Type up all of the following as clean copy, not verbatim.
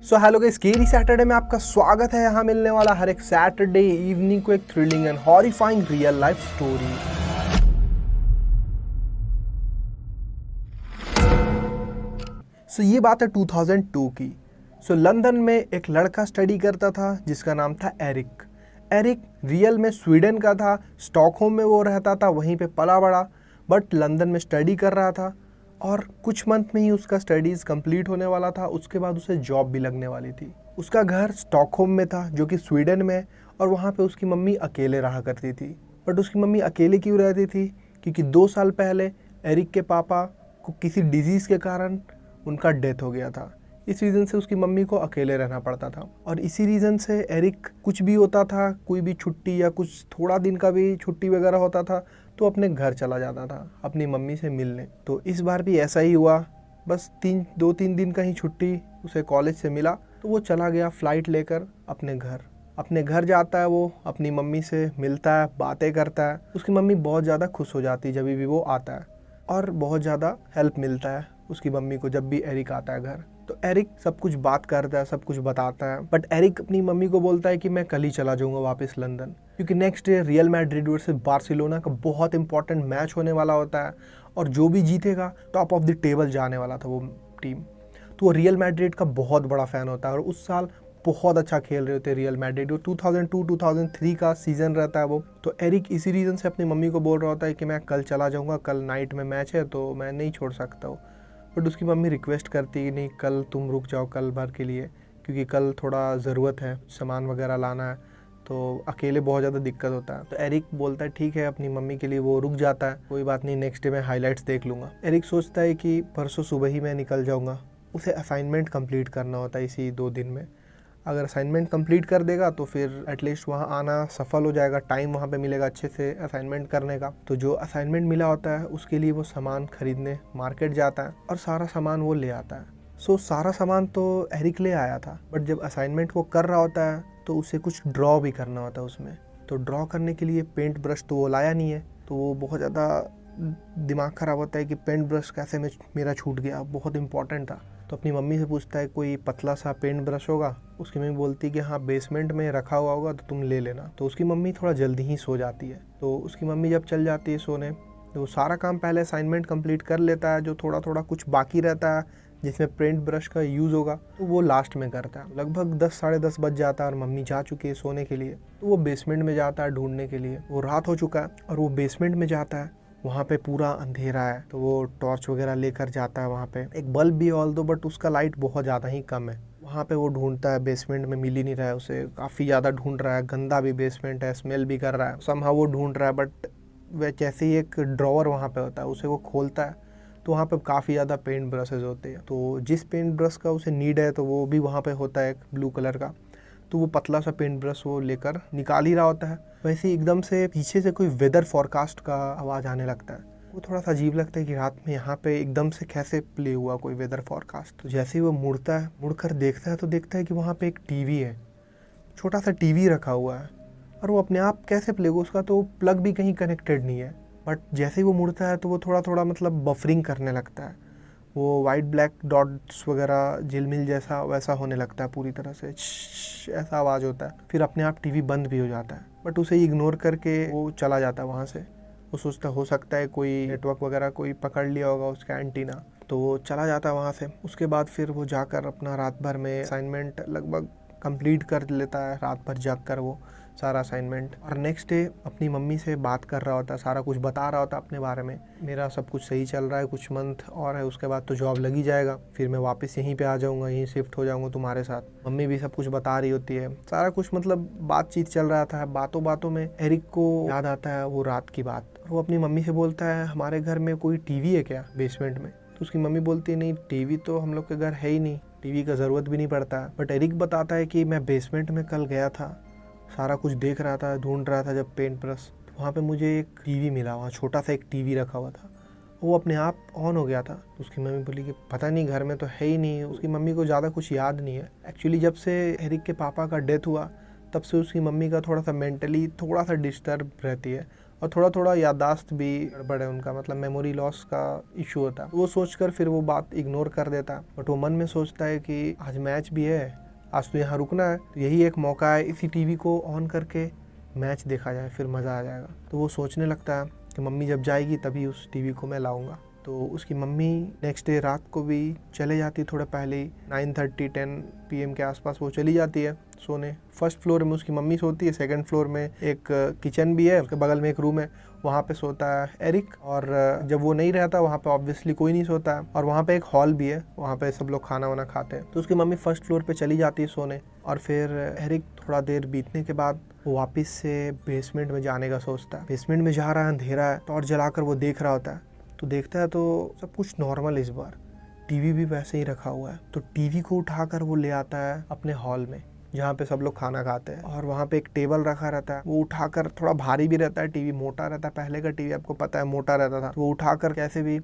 So hello guys, scary Saturday में आपका स्वागत है। यहाँ मिलने वाला हर एक सैटरडे इवनिंग को एक thrilling and horrifying real life story. So ये बात है 2002 की। सो लंदन में एक लड़का स्टडी करता था जिसका नाम था एरिक। एरिक रियल में स्वीडन का था, स्टॉकहोम में वो रहता था, वहीं पे पला बड़ा, बट लंदन में स्टडी कर रहा था और कुछ मंथ में ही उसका स्टडीज़ कंप्लीट होने वाला था। उसके बाद उसे जॉब भी लगने वाली थी। उसका घर स्टॉकहोम में था जो कि स्वीडन में, और वहाँ पे उसकी मम्मी अकेले रहा करती थी। बट उसकी मम्मी अकेले क्यों रहती थी? क्योंकि 2 साल पहले एरिक के पापा को किसी डिजीज़ के कारण उनका डेथ हो गया था। इस रीज़न से उसकी मम्मी को अकेले रहना पड़ता था, और इसी रीज़न से एरिक कुछ भी होता था, कोई भी छुट्टी या कुछ थोड़ा दिन का भी छुट्टी वगैरह होता था तो अपने घर चला जाता था अपनी मम्मी से मिलने। तो इस बार भी ऐसा ही हुआ। बस 2-3 दिन का ही छुट्टी उसे कॉलेज से मिला तो वो चला गया फ़्लाइट लेकर अपने घर जाता है। वो अपनी मम्मी से मिलता है, बातें करता है। उसकी मम्मी बहुत ज़्यादा खुश हो जाती है जब भी वो आता है, और बहुत ज़्यादा हेल्प मिलता है उसकी मम्मी को जब भी एरिक आता है घर। तो एरिक सब कुछ बात करता है, सब कुछ बताता है। बट एरिक अपनी मम्मी को बोलता है कि मैं कल ही चला जाऊंगा वापस लंदन, क्योंकि next day real Madrid versus Barcelona का बहुत इंपॉर्टेंट मैच होने वाला होता है, और जो भी जीतेगा टॉप ऑफ द टेबल जाने वाला था वो टीम। तो वो रियल मैड्रिड का बहुत बड़ा फ़ैन होता है, और उस साल बहुत अच्छा खेल रहे होते रियल मैड्रिड। 2002-2003 का सीज़न रहता है वो। तो एरिक इसी रीज़न से अपनी मम्मी को बोल रहा होता है कि मैं कल चला जाऊँगा, कल नाइट में मैच है तो मैं नहीं छोड़ सकता हूँ। बट उसकी मम्मी रिक्वेस्ट करती है नहीं, कल तुम रुक जाओ कल भर के लिए, क्योंकि कल थोड़ा ज़रूरत है, सामान वगैरह लाना है, तो अकेले बहुत ज़्यादा दिक्कत होता है। तो एरिक बोलता है ठीक है, अपनी मम्मी के लिए वो रुक जाता है, कोई बात नहीं, नेक्स्ट डे मैं हाइलाइट्स देख लूँगा। एरिक सोचता है कि परसों सुबह ही मैं निकल जाऊँगा। उसे असाइनमेंट कंप्लीट करना होता है इसी 2 दिन में। अगर असाइनमेंट कंप्लीट कर देगा तो फिर एटलीस्ट वहाँ आना सफल हो जाएगा, टाइम वहाँ पे मिलेगा अच्छे से असाइनमेंट करने का। तो जो असाइनमेंट मिला होता है उसके लिए वो सामान खरीदने मार्केट जाता है, और सारा सामान वो ले आता है। सो सारा सामान तो एरिक ले आया था, बट जब असाइनमेंट वो कर रहा होता है तो उसे कुछ ड्रॉ भी करना होता है उसमें। तो ड्रॉ करने के लिए पेंट ब्रश तो वो लाया नहीं है, तो वो बहुत ज़्यादा दिमाग ख़राब होता है कि पेंट ब्रश कैसे मेरा छूट गया, बहुत इंपॉर्टेंट था। तो अपनी मम्मी से पूछता है कोई पतला सा पेंट ब्रश होगा। उसकी मम्मी बोलती है कि हाँ बेसमेंट में रखा हुआ होगा तो तुम ले लेना। तो उसकी मम्मी थोड़ा जल्दी ही सो जाती है। तो उसकी मम्मी जब चल जाती है सोने, तो सारा काम पहले असाइनमेंट कंप्लीट कर लेता है। जो थोड़ा थोड़ा कुछ बाकी रहता है जिसमें पेंट ब्रश का यूज़ होगा तो वो लास्ट में करता है। लगभग 10 साढ़े 10 बज जाता है और मम्मी जा चुकी है सोने के लिए। तो वो बेसमेंट में जाता है ढूंढने के लिए। वो रात हो चुका है और वो बेसमेंट में जाता है, वहाँ पे पूरा अंधेरा है। तो वो टॉर्च वगैरह लेकर जाता है। वहाँ पे एक बल्ब भी ऑल दो, बट उसका लाइट बहुत ज़्यादा ही कम है। वहाँ पे वो ढूंढता है, बेसमेंट में मिल ही नहीं रहा है उसे। काफ़ी ज़्यादा ढूंढ रहा है, गंदा भी बेसमेंट है, स्मेल भी कर रहा है, समहाउ वो ढूंढ रहा है। बट वह जैसे ही एक ड्रॉवर वहाँ पे होता है उसे वो खोलता है तो वहाँ पे काफ़ी ज़्यादा पेंट ब्रशेज़ होते हैं। तो जिस पेंट ब्रश का उसे नीड है तो वो भी वहाँ पे होता है एक ब्लू कलर का। तो वो पतला सा पेंट ब्रश वो लेकर निकाल ही रहा होता है। वैसे ही एकदम से पीछे से कोई वेदर फोरकास्ट का आवाज़ आने लगता है। वो थोड़ा सा अजीब लगता है कि रात में यहाँ पे एकदम से कैसे प्ले हुआ कोई वेदर फोरकास्ट। तो जैसे ही वो मुड़ता है, मुड़कर देखता है तो देखता है कि वहाँ पे एक टीवी है, छोटा सा टीवी रखा हुआ है, और वो अपने आप कैसे प्ले होगा, उसका तो प्लग भी कहीं कनेक्टेड नहीं है। बट जैसे ही वो मुड़ता है तो वो थोड़ा थोड़ा मतलब बफरिंग करने लगता है। वो वाइट ब्लैक डॉट्स वगैरह झिलमिल जैसा वैसा होने लगता है, पूरी तरह से ऐसा आवाज़ होता है। फिर अपने आप टीवी बंद भी हो जाता है। बट उसे इग्नोर करके वो चला जाता है वहाँ से। वो सोचता हो सकता है कोई नेटवर्क वगैरह कोई पकड़ लिया होगा उसका एंटीना, तो वो चला जाता है वहाँ से। उसके बाद फिर वो जाकर अपना रात भर में असाइनमेंट लगभग कंप्लीट कर लेता है, रात भर जाग कर वो सारा असाइनमेंट। और नेक्स्ट डे अपनी मम्मी से बात कर रहा होता है, सारा कुछ बता रहा होता है अपने बारे में। मेरा सब कुछ सही चल रहा है, कुछ मंथ और है, उसके बाद तो जॉब लगी जाएगा, फिर मैं वापस यहीं पे आ जाऊँगा, यहीं शिफ्ट हो जाऊँगा तुम्हारे साथ। मम्मी भी सब कुछ बता रही होती है, सारा कुछ मतलब बातचीत चल रहा था। बातों बातों में एरिक को याद आता है वो रात की बात। वो अपनी मम्मी से बोलता है हमारे घर में कोई टीवी है क्या बेसमेंट में? तो उसकी मम्मी बोलती है नहीं, टीवी तो हम लोग के घर है ही नहीं, टीवी का ज़रूरत भी नहीं पड़ता है। बट एरिक बताता है कि मैं बेसमेंट में कल गया था, सारा कुछ देख रहा था, ढूंढ रहा था जब पेंट ब्रश, तो वहाँ पे मुझे एक टीवी मिला, वहाँ छोटा सा एक टीवी रखा हुआ था, वो अपने आप ऑन हो गया था। तो उसकी मम्मी बोली कि पता नहीं, घर में तो है ही नहीं। उसकी मम्मी को ज़्यादा कुछ याद नहीं है। एक्चुअली जब से एरिक के पापा का डेथ हुआ तब से उसकी मम्मी का थोड़ा सा मेंटली थोड़ा सा डिस्टर्ब रहती है, और थोड़ा थोड़ा याददाश्त भी गड़बड़ है उनका, मतलब मेमोरी लॉस का इशू होता है। वो सोचकर फिर वो बात इग्नोर कर देता है, बट वो मन में सोचता है कि आज मैच भी है, आज तो यहाँ रुकना है, तो यही एक मौका है, इसी टीवी को ऑन करके मैच देखा जाए, फिर मज़ा आ जाएगा। तो वो सोचने लगता है कि मम्मी जब जाएगी तभी उस टीवी को मैं लाऊंगा। तो उसकी मम्मी नेक्स्ट डे रात को भी चले जाती, थोड़ा पहले ही 9:30-10 PM के आसपास वो चली जाती है सोने। फर्स्ट फ्लोर में उसकी मम्मी सोती है, सेकंड फ्लोर में एक किचन भी है, उसके बगल में एक रूम है, वहाँ पे सोता है एरिक। और जब वो नहीं रहता वहाँ पे ऑब्वियसली कोई नहीं सोता है, और वहाँ पे एक हॉल भी है, वहाँ पे सब लोग खाना वाना खाते हैं। तो उसकी मम्मी फर्स्ट फ्लोर पे चली जाती है सोने, और फिर एरिक थोड़ा देर बीतने के बाद वो वापस से बेसमेंट में जाने का सोचता है। बेसमेंट में जा रहा है, अंधेरा है, टॉर्च जलाकर वो देख रहा होता है। तो देखता है तो सब कुछ नॉर्मल, इस बार टीवी भी वैसे ही रखा हुआ है। तो टीवी को उठाकर वो ले आता है अपने हॉल में, जहाँ पे सब लोग खाना खाते हैं, और वहाँ पे एक टेबल रखा रहता है। वो उठाकर, थोड़ा भारी भी रहता है, टीवी मोटा रहता है, पहले का टीवी आपको पता है मोटा रहता था, तो वो उठाकर कैसे भी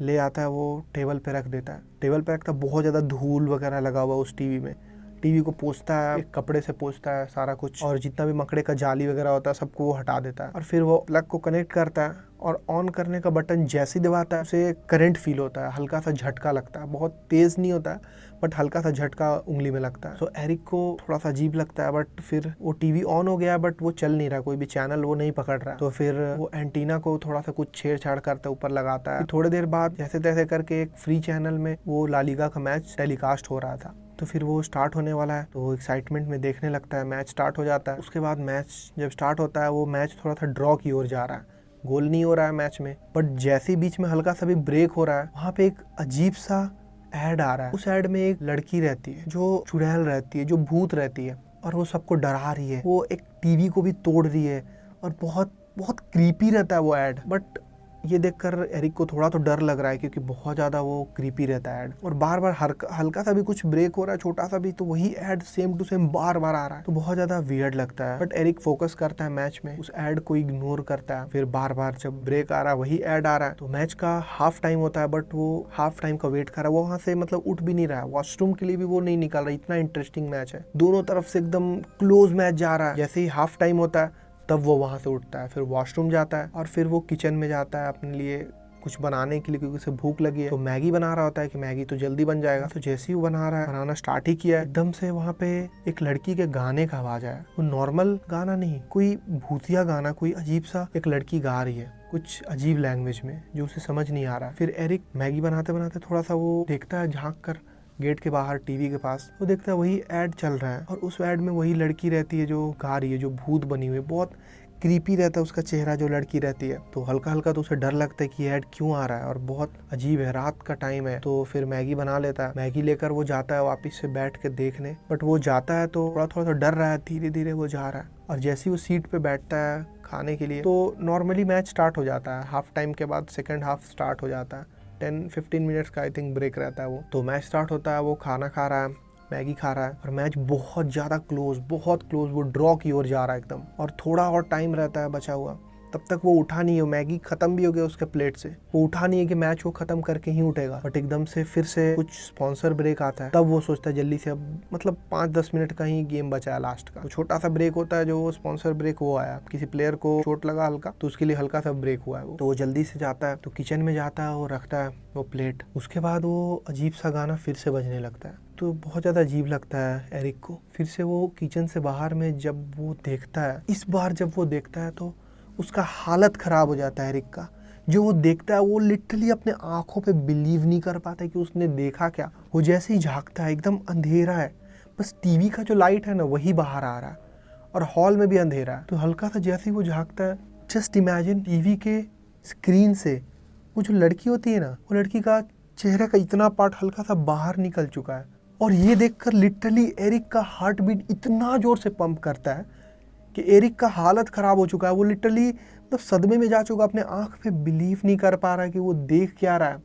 ले आता है, वो टेबल पे रख देता है। टेबल पे रखता है, बहुत ज़्यादा धूल वगैरह लगा हुआ उस टीवी में। टीवी को पोंछता है, एक कपड़े से पोंछता है सारा कुछ, और जितना भी मकड़े का जाली वगैरह होता है सबको वो हटा देता है। और फिर वो प्लग को कनेक्ट करता है, और ऑन करने का बटन जैसे ही दबाता है उसे करंट फील होता है, हल्का सा झटका लगता है, बहुत तेज़ नहीं होता है बट हल्का सा झटका उंगली में लगता है। तो एरिक को थोड़ा सा अजीब लगता है, बट फिर वो टीवी ऑन हो गया बट वो चल नहीं रहा, कोई भी चैनल वो नहीं पकड़ रहा। तो फिर वो एंटीना को थोड़ा सा कुछ छेड़छाड़ करता है, ऊपर लगाता है। थोड़ी देर बाद जैसे तैसे करके एक फ्री चैनल में वो ला लीगा का मैच टेलीकास्ट हो रहा था। तो फिर वो स्टार्ट होने वाला है, तो वो एक्साइटमेंट में देखने लगता है। मैच स्टार्ट हो जाता है। उसके बाद मैच जब स्टार्ट होता है, वो मैच थोड़ा सा ड्रॉ की ओर जा रहा है, गोल नहीं हो रहा है मैच में, बट जैसे ही बीच में हल्का सा भी ब्रेक हो रहा है, वहाँ पे एक अजीब सा ऐड आ रहा है। उस ऐड में एक लड़की रहती है जो चुड़ैल रहती है, जो भूत रहती है, और वो सबको डरा रही है, वो एक टीवी को भी तोड़ रही है, और बहुत बहुत क्रीपी रहता है वो ऐड। बट ये देखकर एरिक को थोड़ा तो डर लग रहा है, क्योंकि बहुत ज़्यादा वो क्रीपी रहता है ऐड, और बार बार हल्का सा भी कुछ ब्रेक हो रहा है, छोटा सा भी, तो वही ऐड सेम टू सेम बार बार आ रहा है। तो बहुत ज़्यादा वियर्ड लगता है, बट एरिक फोकस करता है मैच में, उस ऐड को इग्नोर करता है। फिर बार बार जब ब्रेक आ रहा है वही ऐड आ रहा है। तो मैच का हाफ टाइम होता है, बट वो हाफ टाइम का वेट कर रहा है, वो वहाँ से मतलब उठ भी नहीं रहा है, वॉशरूम के लिए भी वो नहीं निकल रहा। इतना इंटरेस्टिंग मैच है, दोनों तरफ से एकदम क्लोज मैच जा रहा है। जैसे ही हाफ टाइम होता है तब वो वहाँ से उठता है, फिर वॉशरूम जाता है, और फिर वो किचन में जाता है अपने लिए कुछ बनाने के लिए, क्योंकि उसे भूख लगी है। तो मैगी बना रहा होता है कि मैगी तो जल्दी बन जाएगा। तो जैसे ही वो बनाना स्टार्ट ही किया, एकदम से वहाँ पे एक लड़की के गाने का आवाज आया। वो नॉर्मल गाना नहीं, कोई भूतिया गाना, कोई अजीब सा एक लड़की गा रही है कुछ अजीब लैंग्वेज में, जो उसे समझ नहीं आ रहा। फिर एरिक मैगी बनाते बनाते थोड़ा सा वो देखता है, झाँक कर गेट के बाहर टीवी के पास, वो देखता है वही ऐड चल रहा है, और उस ऐड में वही लड़की रहती है जो गा रही है, जो भूत बनी हुई है, बहुत क्रीपी रहता है उसका चेहरा, जो लड़की रहती है। तो हल्का हल्का तो उसे डर लगता है कि ऐड क्यों आ रहा है, और बहुत अजीब है, रात का टाइम है। तो फिर मैगी बना लेता है, मैगी लेकर वो जाता है वापस से बैठ के देखने, बट वो जाता है तो थोड़ा थोड़ा डर रहा है, धीरे धीरे वो जा रहा है, और जैसे ही वो सीट पे बैठता है खाने के लिए, तो नॉर्मली मैच स्टार्ट हो जाता है। हाफ टाइम के बाद सेकेंड हाफ स्टार्ट हो जाता है, 10-15 मिनट्स का आई थिंक ब्रेक रहता है वो। तो मैच स्टार्ट होता है, वो खाना खा रहा है, मैगी खा रहा है, और मैच बहुत ज़्यादा बहुत क्लोज वो ड्रॉ की ओर जा रहा है एकदम, और थोड़ा और टाइम रहता है बचा हुआ। तब तक वो उठा नहीं है, मैगी खत्म भी हो गया उसके प्लेट से, वो उठा नहीं है कि मैच वो खत्म करके ही उठेगा। बट एकदम से फिर से कुछ स्पॉन्सर ब्रेक आता है, तब वो सोचता है जल्दी से, अब मतलब 5-10 मिनट का ही गेम बचा है लास्ट का। तो छोटा सा ब्रेक होता है, जो स्पॉन्सर ब्रेक वो आया, किसी प्लेयर को चोट लगा हल्का, तो उसके लिए हल्का सा ब्रेक हुआ है वो। तो वो जल्दी से जाता है, तो किचन में जाता है, वो रखता है वो प्लेट। उसके बाद वो अजीब सा गाना फिर से बजने लगता है, तो बहुत ज़्यादा अजीब लगता है एरिक को। फिर से वो किचन से बाहर में जब वो देखता है, इस बार जब वो देखता है तो उसका हालत ख़राब हो जाता है एरिक का। जो वो देखता है वो लिटरली अपने आँखों पे बिलीव नहीं कर पाता है कि उसने देखा क्या। वो जैसे ही झाँकता है, एकदम अंधेरा है, बस टीवी का जो लाइट है ना वही बाहर आ रहा है, और हॉल में भी अंधेरा है। तो हल्का सा जैसे ही वो झाँकता है, जस्ट इमेजिन टीवी के स्क्रीन से वो जो लड़की होती है ना, वो लड़की का चेहरे का इतना पार्ट हल्का सा बाहर निकल चुका है। और ये देखकर लिटरली एरिक का हार्ट बीट इतना ज़ोर से पंप करता है कि एरिक का हालत ख़राब हो चुका है। वो लिटरली मतलब सदमे में जा चुका, अपने आँख पे बिलीव नहीं कर पा रहा है कि वो देख क्या रहा है।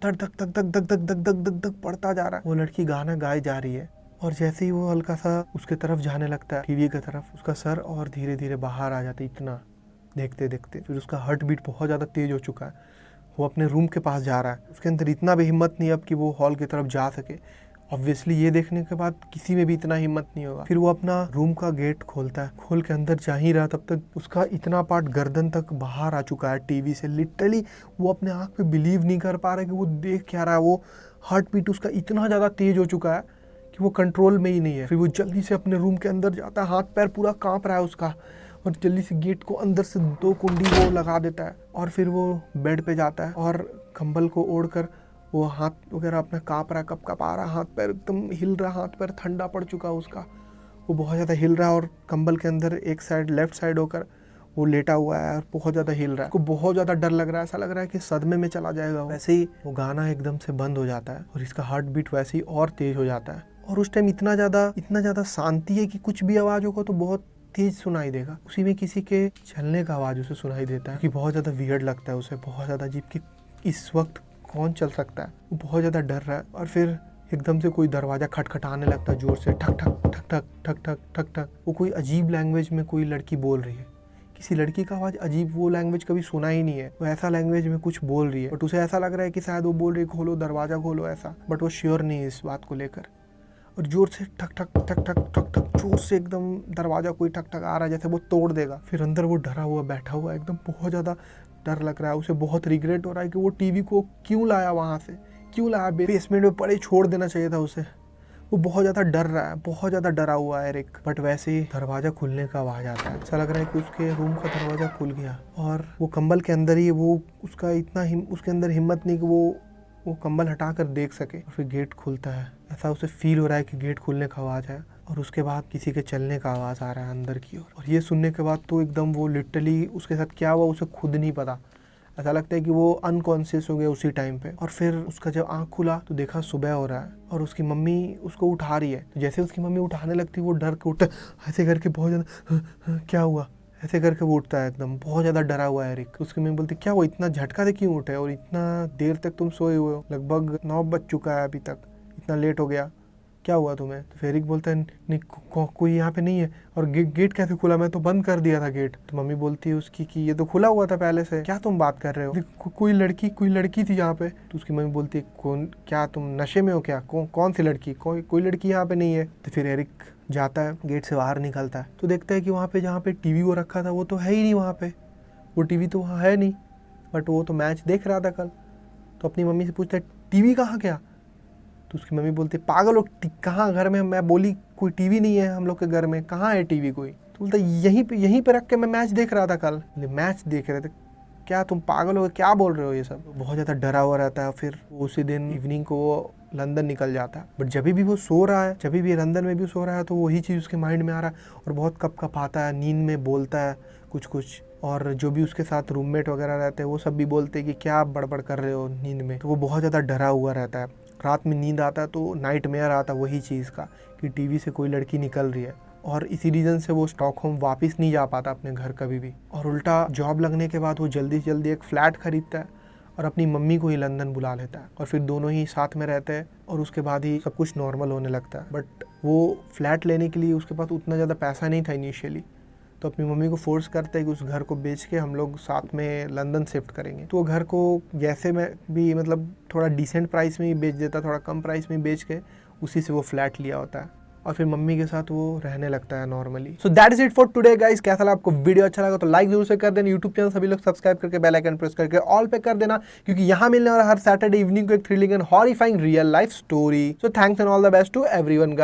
धक धक धक धक धक धक धक धक धक धक पड़ता जा रहा है। वो लड़की गाना गाए जा रही है, और जैसे ही वो हल्का सा उसके तरफ जाने लगता है, टीवी की तरफ, उसका सर और धीरे धीरे बाहर आ जाता है। इतना देखते देखते फिर उसका हार्ट बीट बहुत ज़्यादा तेज़ हो चुका है। वो अपने रूम के पास जा रहा है, उसके अंदर इतना भी हिम्मत नहीं अब कि वो हॉल की तरफ जा सके। ऑब्वियसली ये देखने के बाद किसी में भी इतना हिम्मत नहीं होगा। फिर वो अपना रूम का गेट खोलता है, खोल के अंदर जा ही रहा तब तक उसका इतना पार्ट गर्दन तक बाहर आ चुका है टीवी से। लिटरली वो अपने आँख पे बिलीव नहीं कर पा रहा है कि वो देख क्या रहा है। वो हार्ट बीट उसका इतना ज़्यादा तेज हो चुका है कि वो कंट्रोल में ही नहीं है। फिर वो जल्दी से अपने रूम के अंदर जाता है, हाथ पैर पूरा काँप रहा है उसका, और जल्दी से गेट को अंदर से 2 कुंडी वो लगा देता है। और फिर वो बेड पे जाता है और कंबल को ओढ़कर वो हाथ वगैरह अपना काँप रहा है, कप आ रहा है, हाथ पैर एकदम हिल रहा, हाथ पैर ठंडा पड़ चुका है उसका, वो बहुत ज़्यादा हिल रहा है। और कंबल के अंदर एक साइड लेफ्ट साइड होकर वो लेटा हुआ है और बहुत ज़्यादा हिल रहा है। उसको बहुत ज़्यादा डर लग रहा है, ऐसा लग रहा है कि सदमे में चला जाएगा। वैसे ही वो गाना एकदम से बंद हो जाता है और इसका हार्ट बीट वैसे ही और तेज हो जाता है। और उस टाइम इतना ज़्यादा शांति है कि कुछ भी आवाज़ होगा तो बहुत तेज सुनाई देगा। उसी में किसी के चलने का आवाज़ उसे सुनाई देता है कि बहुत ज़्यादा वियर्ड लगता है उसे, बहुत ज़्यादा अजीब कि इस वक्त कौन चल सकता है। वो बहुत ज़्यादा डर रहा है और फिर एकदम से कोई दरवाज़ा खटखटाने लगता है जोर से, ठक ठक ठक ठक ठक ठक ठक ठक। वो कोई अजीब लैंग्वेज में कोई लड़की बोल रही है, किसी लड़की का आवाज़ अजीब, वो लैंग्वेज कभी सुना ही नहीं है। वो ऐसा लैंग्वेज में कुछ बोल रही है बट उसे ऐसा लग रहा है कि शायद वो बोल रही है खोलो दरवाज़ा खोलो ऐसा, बट वो श्योर नहीं है इस बात को लेकर। और जोर से ठक ठक ठक ठक ठक ठक जोर से एकदम दरवाज़ा कोई ठक ठक आ रहा है जैसे वो तोड़ देगा। फिर अंदर वो डरा हुआ बैठा हुआ एकदम, बहुत ज़्यादा डर लग रहा है उसे। बहुत रिग्रेट हो रहा है कि वो टीवी को क्यों लाया वहाँ से, क्यों लाया, बेसमेंट में पड़े छोड़ देना चाहिए था उसे। वो बहुत ज़्यादा डर रहा है, बहुत ज़्यादा डरा हुआ है एरिक। बट वैसे ही दरवाज़ा खुलने का आवाज़ आता है, ऐसा लग रहा है कि उसके रूम का दरवाज़ा खुल गया और वो कंबल के अंदर ही वो उसका उसके अंदर हिम्मत नहीं कि वो कंबल हटा कर देख सके। और फिर गेट खुलता है, ऐसा उसे फील हो रहा है कि गेट खुलने का आवाज़ है और उसके बाद किसी के चलने का आवाज़ आ रहा है अंदर की ओर। और ये सुनने के बाद तो एकदम वो लिटरली उसके साथ क्या हुआ उसे खुद नहीं पता। ऐसा लगता है कि वो अनकॉन्शियस हो गया उसी टाइम पे। और फिर उसका जब आँख खुला तो देखा सुबह हो रहा है और उसकी मम्मी उसको उठा रही है। तो जैसे उसकी मम्मी उठाने लगती वो डर के उठता, ऐसे करके बहुत ज़्यादा क्या हुआ ऐसे करके वो उठता है एकदम, बहुत ज़्यादा डरा हुआ है एरिक। उसकी मम्मी बोलती क्या वो इतना झटका से क्यों उठे और इतना देर तक तुम सोए हुए हो, लगभग 9 बज चुका है अभी तक, इतना लेट हो गया, क्या हुआ तुम्हें? तो फिर एरिक बोलता है नहीं कोई यहाँ पे नहीं है। और गेट कैसे खुला, मैं तो बंद कर दिया था गेट। तो मम्मी बोलती है उसकी कि ये तो खुला हुआ था पहले से, क्या तुम बात कर रहे हो, कोई लड़की थी यहाँ पे। तो उसकी मम्मी बोलती है कौन, क्या तुम नशे में हो क्या, कौन सी लड़की, कोई लड़की यहाँ पे नहीं है। तो फिर एरिक जाता है, गेट से बाहर निकलता है तो देखता है कि वहाँ पे जहाँ पे टीवी वो रखा था वो तो है ही नहीं वहाँ पे, वो टीवी तो वहाँ है नहीं, बट वो तो मैच देख रहा था कल। तो अपनी मम्मी से पूछता है टीवी कहाँ गया? तो उसकी मम्मी बोलती है पागल हो, कहाँ घर में, मैं बोली कोई टीवी नहीं है हम लोग के घर में, कहाँ है टीवी कोई? तो बोलता यहीं पे रख के मैं मैच देख रहा था कल। मैच देख रहे थे, क्या तुम पागल हो, क्या बोल रहे हो ये सब? बहुत ज़्यादा डरा हुआ रहता है। फिर उसी दिन इवनिंग को वो लंदन निकल जाता है। बट जब भी वो सो रहा है, जब भी लंदन में भी सो रहा है तो वही चीज़ उसके माइंड में आ रहा है और बहुत कँपाता है, नींद में बोलता है कुछ। और जो भी उसके साथ रूममेट वगैरह रहते हैं वो सब भी बोलते हैं कि क्या आप बड़बड़ कर रहे हो नींद में। तो वो बहुत ज़्यादा डरा हुआ रहता है। रात में नींद आता है तो नाइटमेयर आता है वही चीज़ का कि टीवी से कोई लड़की निकल रही है। और इसी रीज़न से वो स्टॉकहोम वापस नहीं जा पाता अपने घर कभी भी। और उल्टा जॉब लगने के बाद वो जल्दी से जल्दी एक फ़्लैट खरीदता है और अपनी मम्मी को ही लंदन बुला लेता है और फिर दोनों ही साथ में रहते हैं और उसके बाद ही सब कुछ नॉर्मल होने लगता है। बट वो फ्लैट लेने के लिए उसके पास उतना ज़्यादा पैसा नहीं था इनिशियली, तो अपनी मम्मी को फोर्स करता है कि उस घर को बेच के हम लोग साथ में लंदन शिफ्ट करेंगे। तो वो घर को जैसे में भी मतलब थोड़ा डिसेंट प्राइस में ही बेच देता, थोड़ा कम प्राइस में बेच के उसी से वो फ्लैट लिया होता है और फिर मम्मी के साथ वो रहने लगता है normally. So that is it for today guys. कैसा लगा आपको वीडियो? अच्छा लगा तो लाइक जरूर से कर देना। यूट्यूब चैनल सभी लोग सब्सक्राइब करके बेल आइकन प्रेस करके ऑल पे कर देना, क्योंकि यहाँ मिलने वाला हर सैटरडे इवनिंग को एक thrilling and horrifying real life story. So thanks and all the best to everyone guys.